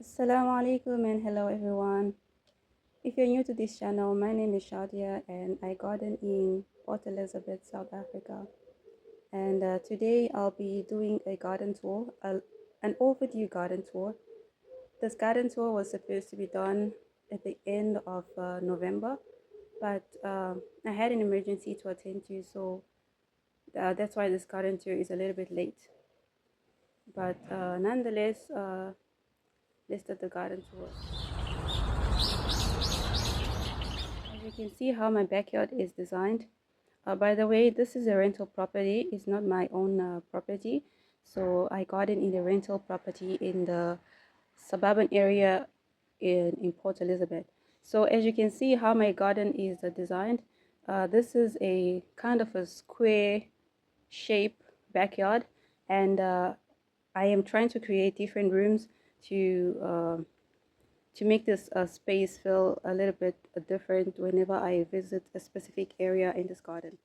Assalamu alaikum and hello everyone. If you're new to this channel, my name is Shadia and I garden in Port Elizabeth, South Africa. And today I'll be doing a garden tour, an overdue garden tour. This garden tour was supposed to be done at the end of November, but I had an emergency to attend to, so that's why this garden tour is a little bit late. But nonetheless, let's start the garden tour. As you can see how my backyard is designed. By the way, this is a rental property. It's not my own property. So I garden in a rental property in the suburban area in Port Elizabeth. So as you can see how my garden is designed, this is a kind of a square shape backyard, and I am trying to create different rooms to make this space feel a little bit different whenever I visit a specific area in this garden.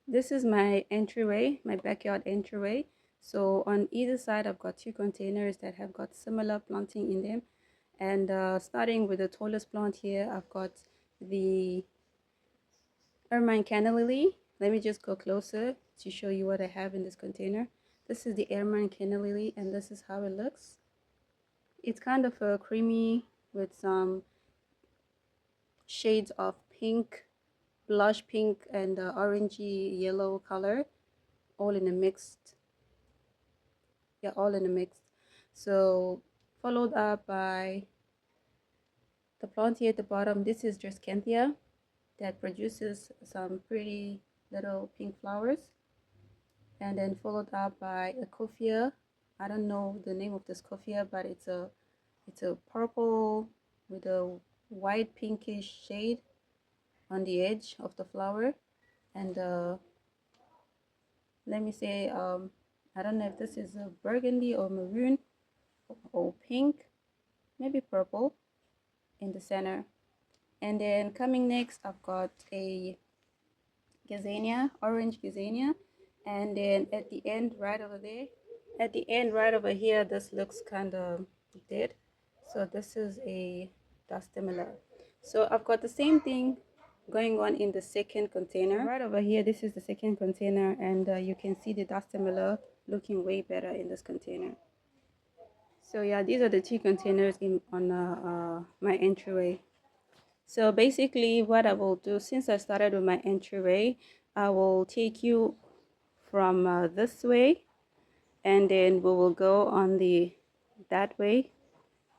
This is my entryway, my backyard entryway. So on either side I've got two containers that have got similar planting in them, and starting with the tallest plant here, I've got the ermine canna lily. Let me just go closer to show you what I have in this container. This is the ermine canna lily and this is how it looks. It's kind of a creamy with some shades of pink, blush pink, and orangey yellow color, all in a mixed, all in a mix. So followed up by the plant here at the bottom. This is Drescanthia that produces some pretty little pink flowers, and then followed up by a Coffea. I don't know the name of this Coffea, but it's a purple with a white pinkish shade on the edge of the flower. And let me say, I don't know if this is a burgundy or maroon or pink, maybe purple in the center. And then coming next, I've got a gazania, orange gazania. And then at the end right over there, at the end right over here, this looks kind of dead. So this is a dusty miller. So I've got the same thing going on in the second container. Right over here, this is the second container, and you can see the dusty miller looking way better in this container. So yeah, these are the two containers on my entryway. So basically what I will do, since I started with my entryway, I will take you from this way, and then we will go on that way,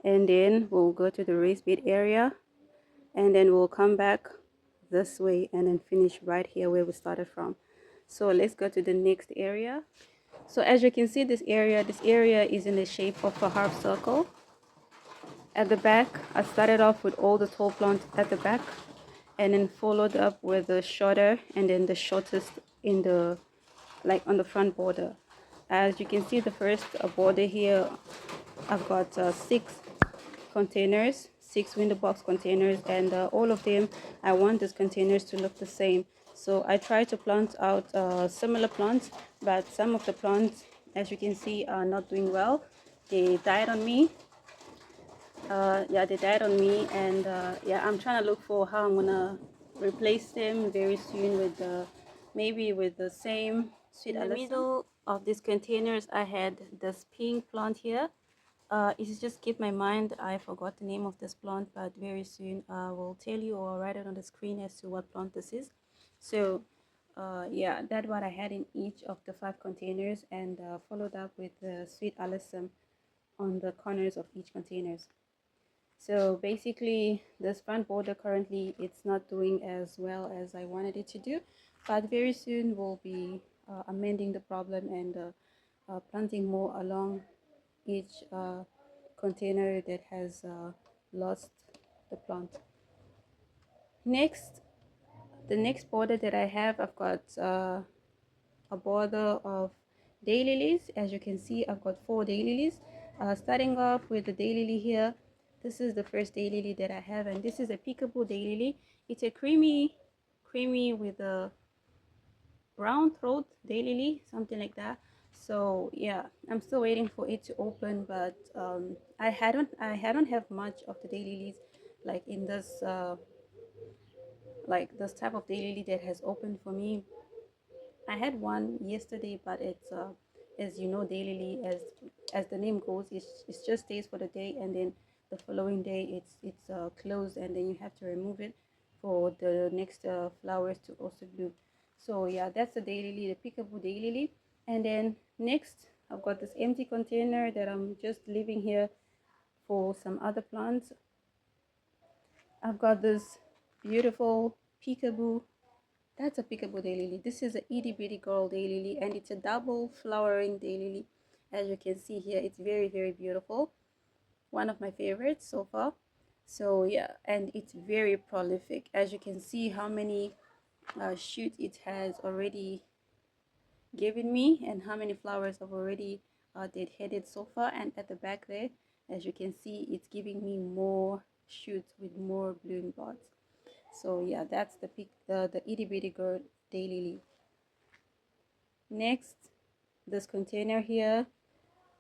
and then we'll go to the raised bed area, and then we'll come back this way and then finish right here where we started from. So let's go to the next area. So as you can see, this area is in the shape of a half circle. At the back, I started off with all the tall plants at the back, and then followed up with the shorter and then the shortest in the, like, on the front border. As you can see, the first border here, I've got 6 window box containers, and all of them, I want these containers to look the same. So I try to plant out similar plants, but some of the plants, as you can see, are not doing well. They died on me. They died on me, and I'm trying to look for how I'm gonna replace them very soon with maybe with the same sweet alyssum. In the middle of these containers, I had this pink plant here. It just skipped my mind. I forgot the name of this plant, but very soon I will tell you or write it on the screen as to what plant this is. So that's what I had in each of the 5 containers, and followed up with the sweet alyssum on the corners of each containers. So basically, this front border currently, it's not doing as well as I wanted it to do, but very soon we'll be amending the problem and planting more along each container that has lost the plant. Next, the next border that I have, I've got a border of daylilies. As you can see, I've got 4 daylilies. Starting off with the daylily here, this is the first daylily that I have, and this is a peekaboo daylily. It's a creamy with a brown throat daylily, something like that. So yeah, I'm still waiting for it to open, but I don't have much of the daylilies like in this like this type of daylily that has opened for me. I had one yesterday, but it's as you know, daylily, as the name goes, it just stays for the day, and then the following day it's closed, and then you have to remove it for the next flowers to also bloom. So yeah, that's the daylily, the peekaboo daylily. And then next, I've got this empty container that I'm just leaving here for some other plants. I've got this beautiful peekaboo. That's a peekaboo daylily. This is a itty bitty girl daylily, and it's a double flowering daylily. As you can see here, it's very, very beautiful. One of my favorites so far. So yeah, and it's very prolific. As you can see how many shoots it has already given me, and how many flowers I've already deadheaded so far. And at the back there, as you can see, it's giving me more shoots with more bloom buds. So yeah, that's the itty bitty girl daylily. Next, this container here,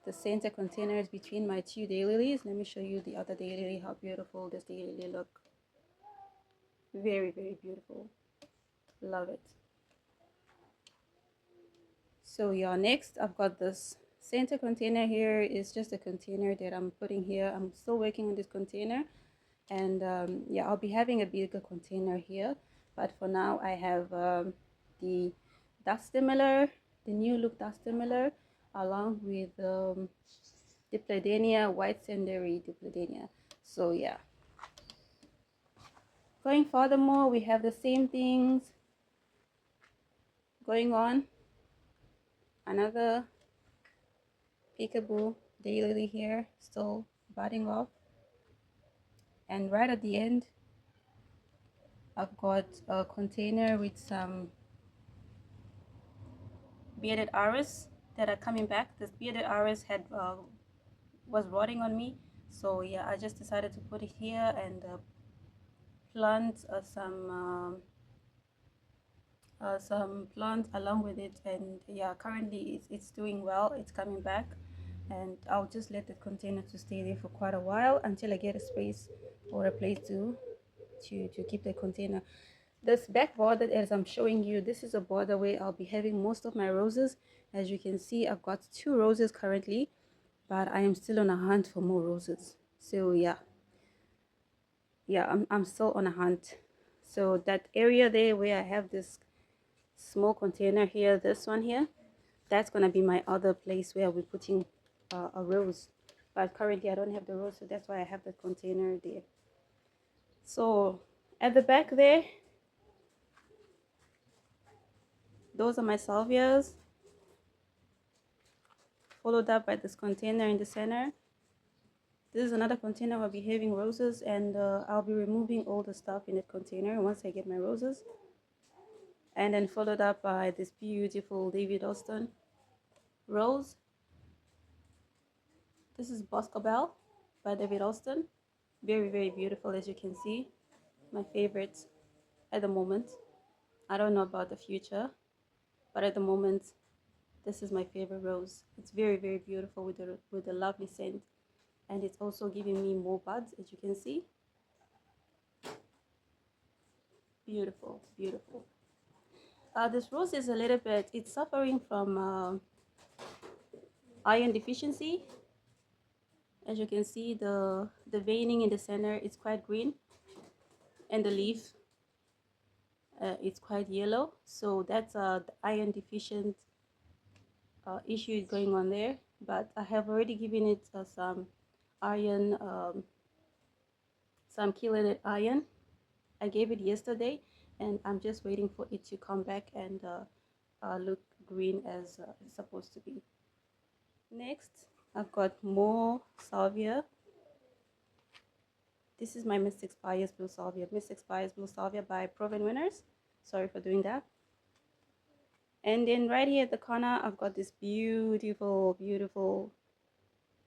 the center container is between my two daylilies. Let me show you the other daylily, how beautiful this daylily look. Very, very beautiful. Love it. So yeah, next I've got this center container here. Is just a container that I'm putting here. I'm still working on this container, and yeah, I'll be having a bigger container here, but for now I have the Dusty Miller, the new look Dusty Miller, along with Dipladenia, White Senderi Dipladenia. So yeah, going furthermore, we have the same things going on. Another peekaboo daily here, still budding off, and right at the end I've got a container with some bearded iris that are coming back. This bearded iris had was rotting on me, so yeah, I just decided to put it here and plant some plants along with it. And yeah, currently it's doing well, it's coming back, and I'll just let the container to stay there for quite a while until I get a space or a place to keep the container. This back border, as I'm showing you, this is a border where I'll be having most of my roses. As you can see, I've got 2 roses currently, but I am still on a hunt for more roses. So yeah, I'm still on a hunt. So that area there where I have this small container here, this one here, that's gonna be my other place where I'll be putting a rose. But currently I don't have the rose, so that's why I have the container there. So at the back there, those are my salvias, followed up by this container in the center. This is another container I'll be having roses, and I'll be removing all the stuff in that container once I get my roses. And then followed up by this beautiful David Austin rose. This is Boscobel by David Austin. Very, very beautiful, as you can see. My favorite at the moment. I don't know about the future, but at the moment, this is my favorite rose. It's very, very beautiful with a lovely scent, and it's also giving me more buds, as you can see. Beautiful, beautiful. This rose is a little bit, it's suffering from iron deficiency. As you can see, the veining in the center is quite green, and the leaf it's quite yellow. So that's the iron deficient issue going on there. But I have already given it some iron, some chelated iron. I gave it yesterday, and I'm just waiting for it to come back and look green as it's supposed to be. Next, I've got more salvia. This is my Mystic Spires Blue Salvia. Mystic Spires Blue Salvia by Proven Winners. Sorry for doing that. And then right here at the corner, I've got this beautiful, beautiful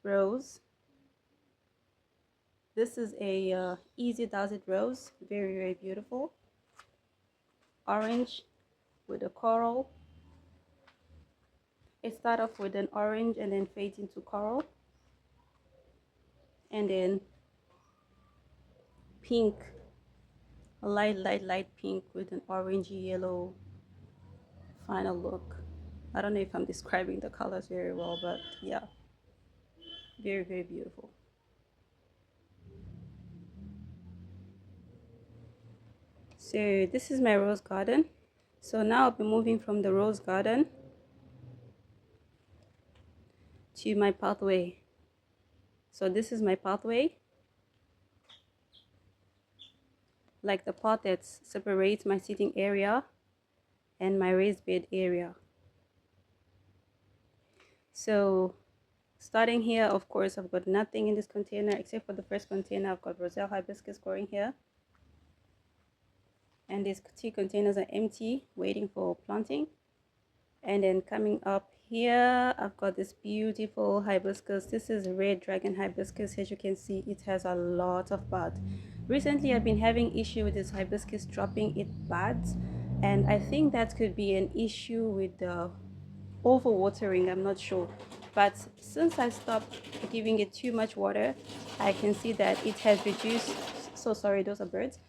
rose. This is a Easy Does It rose. Very, very beautiful. Orange with a coral. It starts off with an orange and then fades into coral, and then pink, a light pink with an orangey yellow final look. I don't know if I'm describing the colors very well, but yeah, very beautiful. So this is my rose garden. So now I'll be moving from the rose garden to my pathway. So this is my pathway, like the path that separates my sitting area and my raised bed area. So starting here, of course, I've got nothing in this container except for the first container. I've got roselle hibiscus growing here, and these two containers are empty, waiting for planting. And then coming up here, I've got this beautiful hibiscus. This is red dragon hibiscus. As you can see, it has a lot of buds. Recently I've been having issue with this hibiscus dropping its buds, and I think that could be an issue with the overwatering. I'm not sure, but since I stopped giving it too much water, I can see that it has reduced. So sorry, those are birds,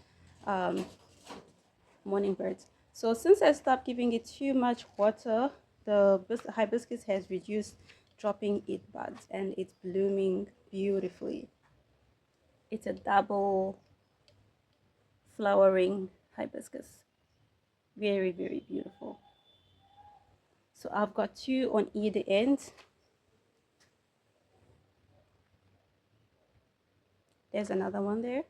morning birds. So since I stopped giving it too much water, the hibiscus has reduced dropping its buds, and it's blooming beautifully. It's a double flowering hibiscus, very beautiful. So I've got two on either end. There's another one there.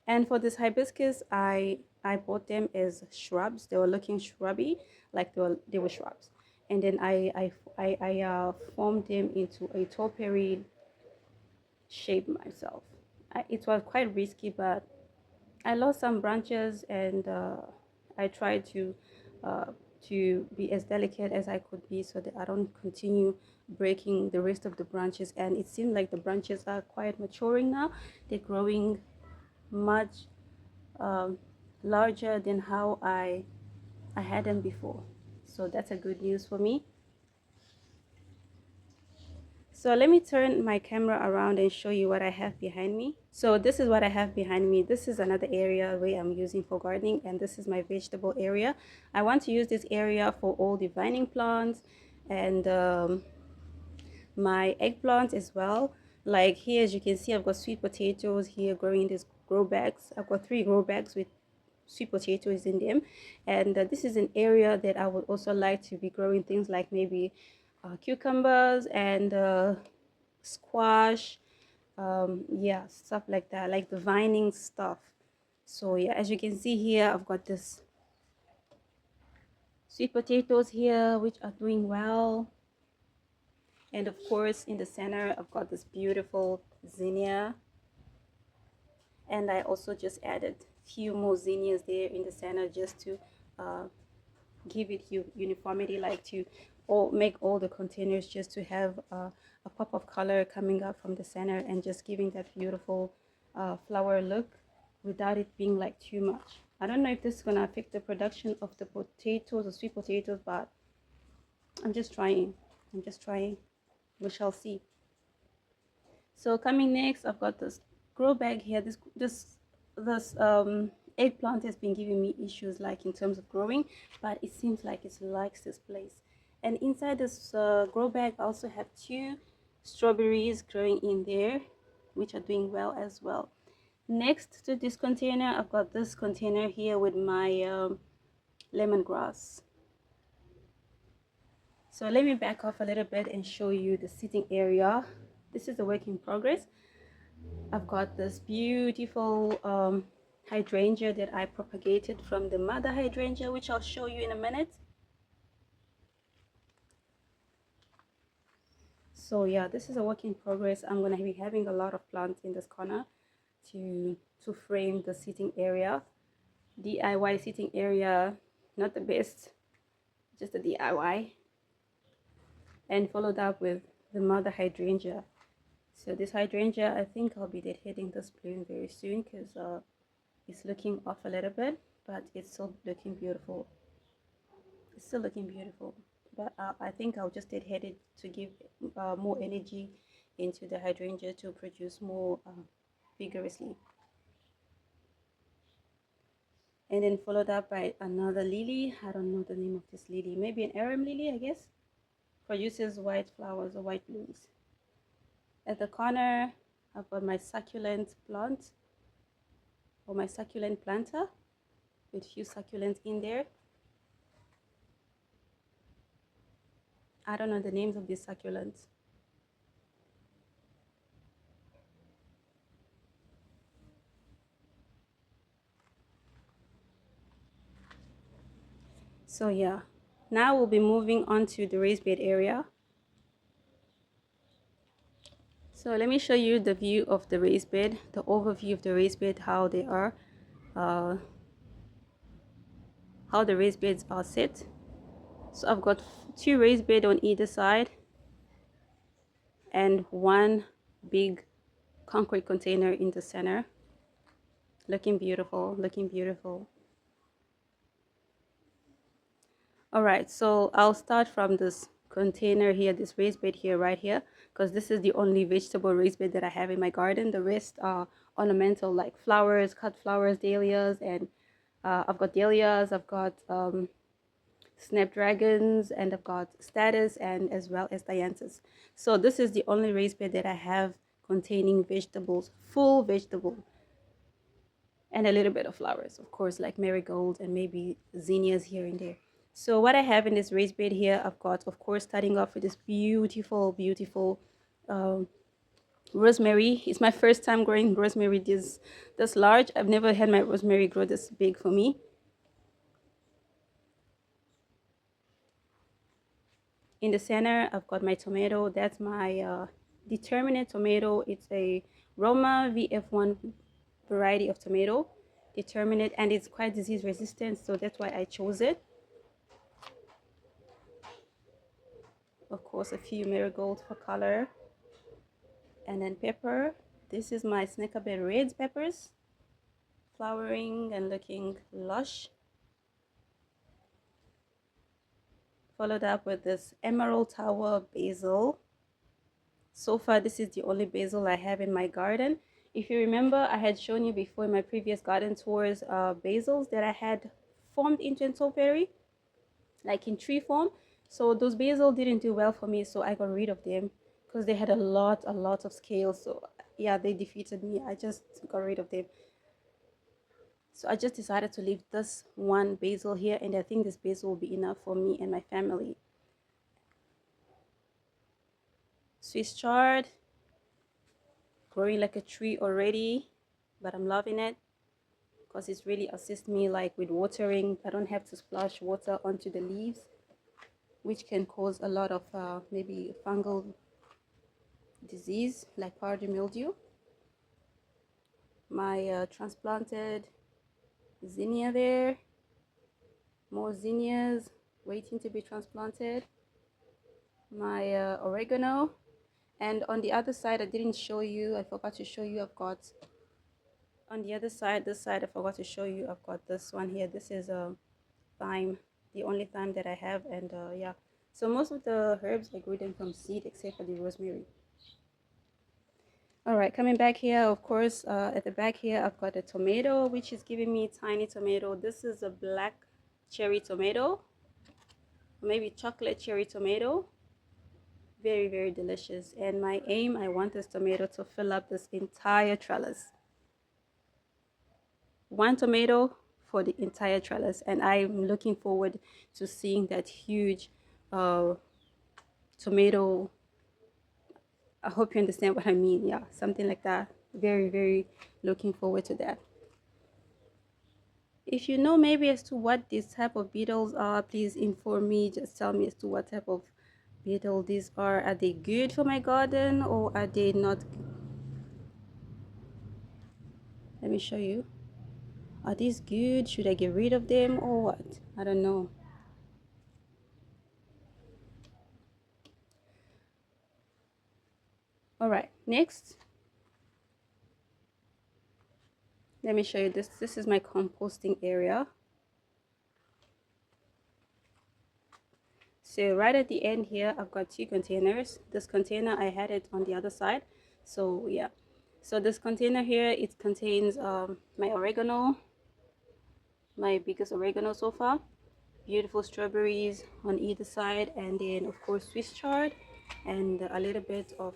And for this hibiscus, I bought them as shrubs. They were looking shrubby, like they were shrubs. And then I formed them into a topiary shape myself. It was quite risky, but I lost some branches, and I tried to be as delicate as I could be so that I don't continue breaking the rest of the branches. And it seemed like the branches are quite maturing now. They're growing much um, larger than how I had them before. So that's a good news for me. So let me turn my camera around and show you what I have behind me. So this is what I have behind me. This is another area where I'm using for gardening, and this is my vegetable area. I want to use this area for all the vining plants and my eggplants as well. Like here, as you can see, I've got sweet potatoes here growing in these grow bags. I've got 3 grow bags with sweet potatoes in them, and this is an area that I would also like to be growing things like maybe cucumbers and squash, yeah, stuff like that, like the vining stuff. So yeah, as you can see here, I've got this sweet potatoes here which are doing well, and of course in the center I've got this beautiful zinnia, and I also just added few more zinnias there in the center just to give it uniformity, like to make all the containers just to have a pop of color coming up from the center and just giving that beautiful flower look without it being like too much. I don't know if this is gonna affect the production of the potatoes or sweet potatoes, but I'm just trying. We shall see. So coming next, I've got this grow bag here. This eggplant has been giving me issues, like in terms of growing, but it seems like it likes this place. And inside this grow bag, I also have 2 strawberries growing in there, which are doing well as well. Next to this container, I've got this container here with my lemongrass. So let me back off a little bit and show you the sitting area. This is a work in progress. I've got this beautiful hydrangea that I propagated from the mother hydrangea, which I'll show you in a minute. So yeah, this is a work in progress. I'm gonna be having a lot of plants in this corner to frame the sitting area. DIY sitting area, not the best, just a DIY. And followed up with the mother hydrangea. So this hydrangea, I think I'll be deadheading this bloom very soon because it's looking off a little bit, but it's still looking beautiful. It's still looking beautiful, but I think I'll just deadhead it to give more energy into the hydrangea to produce more vigorously. And then followed up by another lily. I don't know the name of this lily. Maybe an arum lily, I guess. Produces white flowers or white blooms. At the corner, I've got my succulent plant or my succulent planter with few succulents in there. I don't know the names of these succulents. So yeah, now we'll be moving on to the raised bed area. So let me show you the view of the raised bed, the overview of the raised bed, how they are, uh, how the raised beds are set. So I've got two raised bed on either side and one big concrete container in the center. Looking beautiful, looking beautiful. All right, so I'll start from this container here, this raised bed here, right here, because this is the only vegetable raised bed that I have in my garden. The rest are ornamental, like flowers, cut flowers, dahlias, and I've got dahlias, I've got snapdragons, and I've got statice, and as well as dianthus. So this is the only raised bed that I have containing vegetables, full vegetable, and a little bit of flowers, of course, like marigold and maybe zinnias here and there. So what I have in this raised bed here, I've got, of course, starting off with this beautiful, beautiful rosemary. It's my first time growing rosemary this large. I've never had my rosemary grow this big for me. In the center, I've got my tomato. That's my determinate tomato. It's a Roma VF1 variety of tomato, determinate, and it's quite disease resistant, so that's why I chose it. Of course, a few marigold for color, and then pepper. This is my Sneckerbed Reds peppers, flowering and looking lush. Followed up with this Emerald Tower basil. So far, this is the only basil I have in my garden. If you remember, I had shown you before in my previous garden tours basils that I had formed into topiary, like in tree form. So those basil didn't do well for me, so I got rid of them because they had a lot of scales. So yeah, they defeated me. I just got rid of them. So I just decided to leave this one basil here, and I think this basil will be enough for me and my family. Swiss chard, growing like a tree already, but I'm loving it because it's really assist me like with watering. I don't have to splash water onto the leaves, which can cause a lot of maybe fungal disease like powdery mildew. My transplanted zinnia there, more zinnias waiting to be transplanted. My oregano, and on the other side I didn't show you, I forgot to show you, I've got on the other side, this side I forgot to show you, I've got this one here. This is a thyme, the only thyme that I have, and yeah, so most of the herbs I grew them from seed except for the rosemary. All right, coming back here, of course, at the back here, I've got a tomato, which is giving me tiny tomato. This is a black cherry tomato, maybe chocolate cherry tomato. Very, very delicious. And my aim, I want this tomato to fill up this entire trellis. One tomato for the entire trellis. And I'm looking forward to seeing that huge tomato. I hope you understand what I mean. Yeah, something like that. Very, very looking forward to that. If you know maybe as to what these type of beetles are, please inform me. Just tell me as to what type of beetle these are. Are they good for my garden or are they not? Let me show you. Are these good? Should I get rid of them or what? I don't know. All right, next. Let me show you this. This is my composting area. So right at the end here, I've got two containers. This container, I had it on the other side. So yeah. So this container here, it contains my oregano, my biggest oregano so far. Beautiful strawberries on either side, and then of course Swiss chard and a little bit of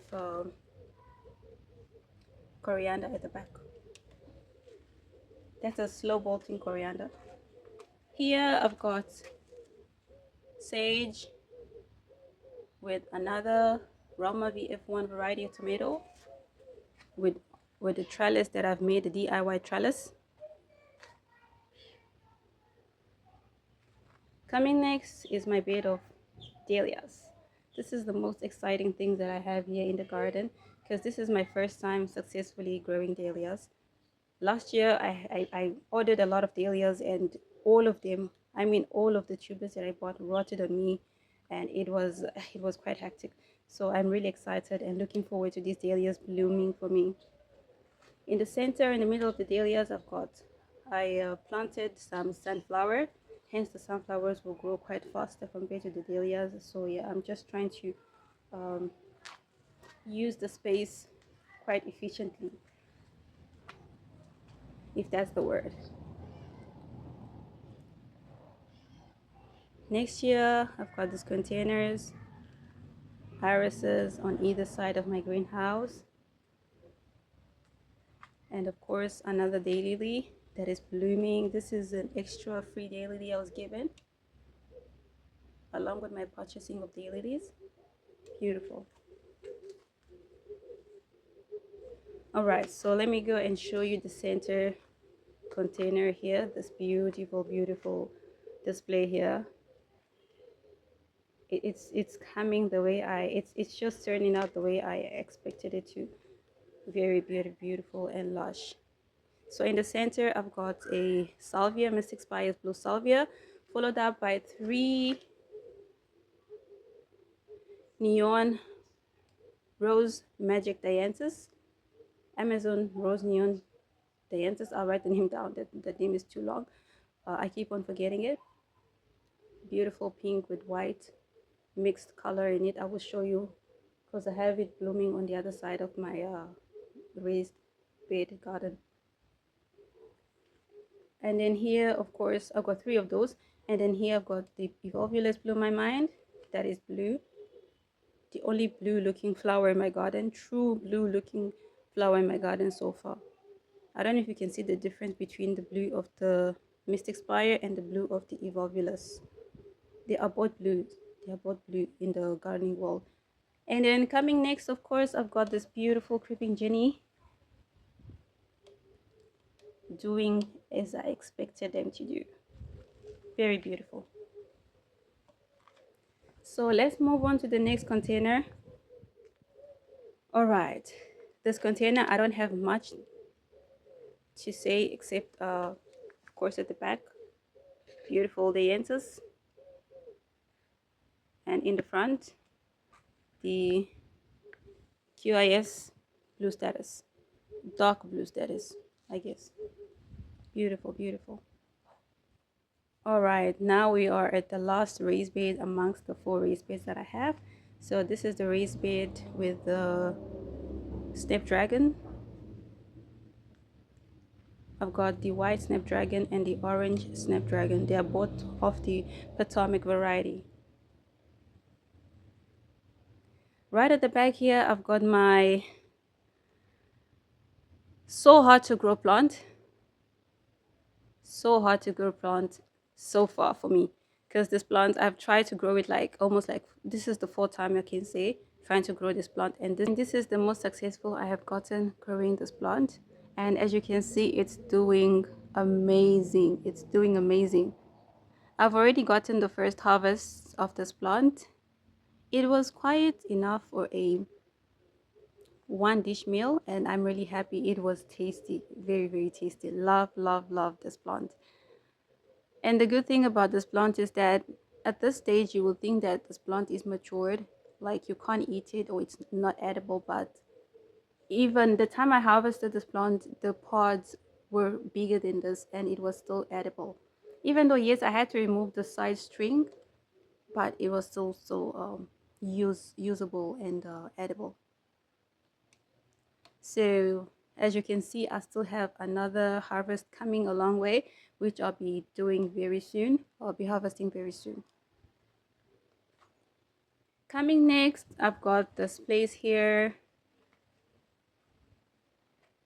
coriander at the back. That's a slow bolting coriander. Here I've got sage with another Roma VF1 variety of tomato with the trellis that I've made, the DIY trellis. Coming next is my bed of dahlias. This is the most exciting thing that I have here in the garden because this is my first time successfully growing dahlias. Last year I ordered a lot of dahlias, and all of them, I mean all of the tubers that I bought rotted on me, and it was quite hectic. So I'm really excited and looking forward to these dahlias blooming for me. In the center, in the middle of the dahlias, I planted some sunflower. Hence, the sunflowers will grow quite faster compared to the dahlias. So yeah, I'm just trying to um, use the space quite efficiently, if that's the word. Next year, I've got these containers, irises on either side of my greenhouse, and of course another daylily that is blooming. This is an extra free daylily I was given along with my purchasing of daylilies. Beautiful. All right, so let me go and show you the center container here. This beautiful display here. It's coming the way it's just turning out the way I expected it to. Very beautiful and lush. So in the center, I've got a salvia, Mystic Spires Blue Salvia, followed up by 3 neon rose magic dianthus, Amazon rose neon dianthus. I'll write the name down. The name is too long. I keep on forgetting it. Beautiful pink with white mixed color in it. I will show you because I have it blooming on the other side of my raised bed garden. And then here, of course, I've got 3 of those. And then here I've got the Evolvulus Blow My Mind. That is blue. The only blue looking flower in my garden. True blue looking flower in my garden so far. I don't know if you can see the difference between the blue of the Mystic Spire and the blue of the Evolvulus. They are both blue. They are both blue in the gardening wall. And then coming next, of course, I've got this beautiful Creeping Jenny doing as I expected them to do. Very beautiful. So let's move on to the next container. All right, this container, I don't have much to say except of course at the back, beautiful dianthus, and in the front, the QIS blue status, dark blue status, I guess. Beautiful. All right, now we are at the last raised bed amongst the 4 raised beds that I have. So this is the raised bed with the snapdragon. I've got the white snapdragon and the orange snapdragon. They are both of the Potomac variety. Right at the back here, I've got my so hard to grow plant. So hard to grow plant so far for me, because this plant, I've tried to grow it like almost like this is the 4th time I can say trying to grow this plant, and this is the most successful I have gotten growing this plant. And as you can see, it's doing amazing. It's doing amazing. I've already gotten the first harvest of this plant. It was quite enough for a 1 dish meal, and I'm really happy. It was tasty, very tasty. Love this plant. And the good thing about this plant is that at this stage you will think that this plant is matured, like you can't eat it or it's not edible, but even the time I harvested this plant, the pods were bigger than this and it was still edible. Even though yes, I had to remove the side string, but it was still so usable and edible. So as you can see, I still have another harvest coming a long way, which I'll be doing very soon. I'll be harvesting very soon. Coming next, I've got this place here.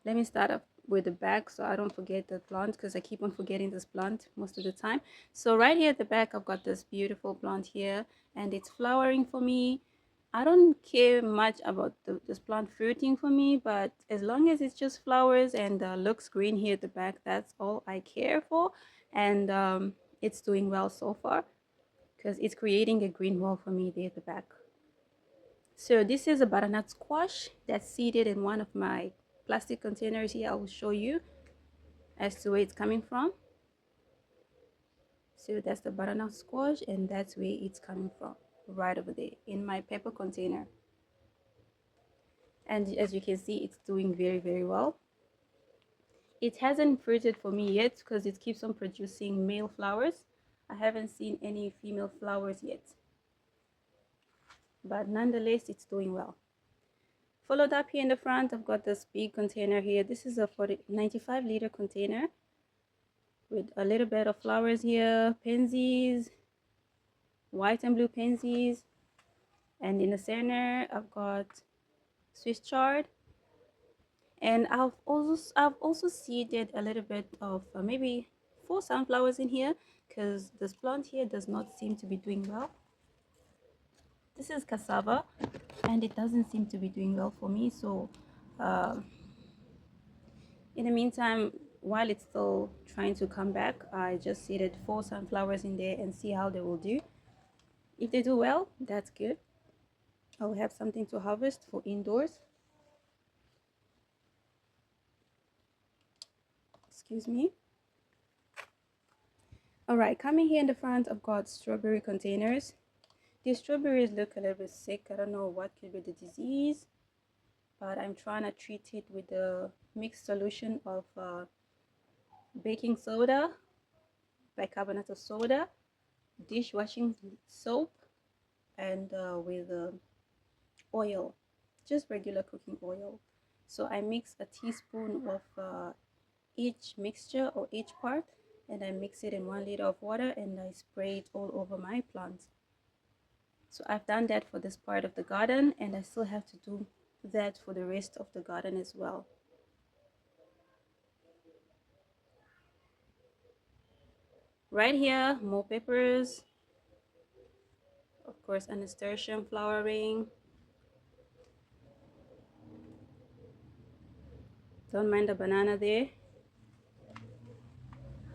Let me start up with the back so I don't forget the plant, because I keep on forgetting this plant most of the time. So right here at the back, I've got this beautiful plant here, and it's flowering for me. I don't care much about this plant fruiting for me, but as long as it's just flowers and looks green here at the back, that's all I care for. And it's doing well so far, because it's creating a green wall for me there at the back. So this is a butternut squash that's seeded in one of my plastic containers here. I will show you as to where it's coming from. So that's the butternut squash, and that's where it's coming from, right over there in my pepper container. And as you can see, it's doing very well. It hasn't fruited for me yet because it keeps on producing male flowers. I haven't seen any female flowers yet, but nonetheless it's doing well. Followed up here in the front, I've got this big container here. This is a 95-liter container with a little bit of flowers here, pansies, white and blue pansies. And in the center, I've got Swiss chard. And I've also seeded a little bit of maybe 4 sunflowers in here, because this plant here does not seem to be doing well. This is cassava, and it doesn't seem to be doing well for me. So in the meantime, while it's still trying to come back, I just seeded 4 sunflowers in there and see how they will do. If they do well, that's good. I'll have something to harvest for indoors. Excuse me. All right, coming here in the front, I've got strawberry containers. These strawberries look a little bit sick. I don't know what could be the disease, but I'm trying to treat it with a mixed solution of baking soda, bicarbonate of soda, dishwashing soap, and with oil, just regular cooking oil. So I mix a teaspoon of each mixture or each part, and I mix it in 1 liter of water, and I spray it all over my plants. So I've done that for this part of the garden, and I still have to do that for the rest of the garden as well. Right here, more peppers, of course, a nasturtium flowering. Don't mind the banana there.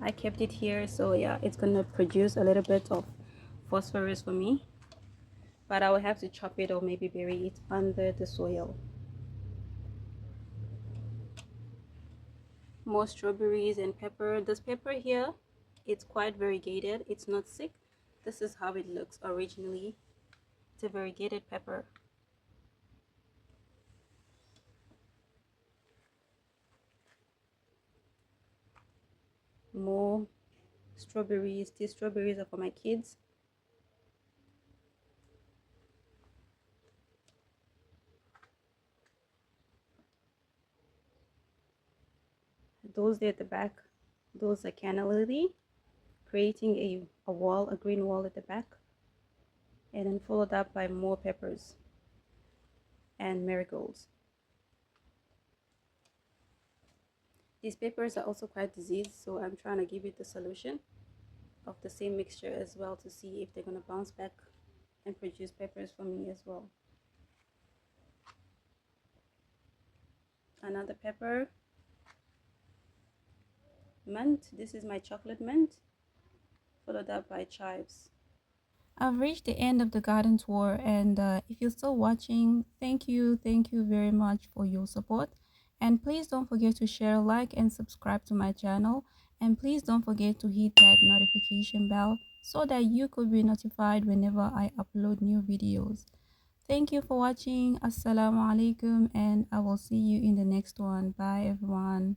I kept it here, so yeah, it's gonna produce a little bit of phosphorus for me, but I will have to chop it or maybe bury it under the soil. More strawberries and pepper. This pepper here, it's quite variegated. It's not sick. This is how it looks originally. It's a variegated pepper. More strawberries. These strawberries are for my kids. Those there at the back, those are canna lily, creating a wall, a green wall at the back, and then followed up by more peppers and marigolds. These peppers are also quite diseased, so I'm trying to give it the solution of the same mixture as well to see if they're going to bounce back and produce peppers for me as well. Another pepper. Mint. This is my chocolate mint, followed up by chives. I've reached the end of the garden tour, and if you're still watching, thank you very much for your support. And please don't forget to share, like, and subscribe to my channel. And please don't forget to hit that notification bell so that you could be notified whenever I upload new videos. Thank you for watching. Assalamu alaikum, and I will see you in the next one. Bye everyone.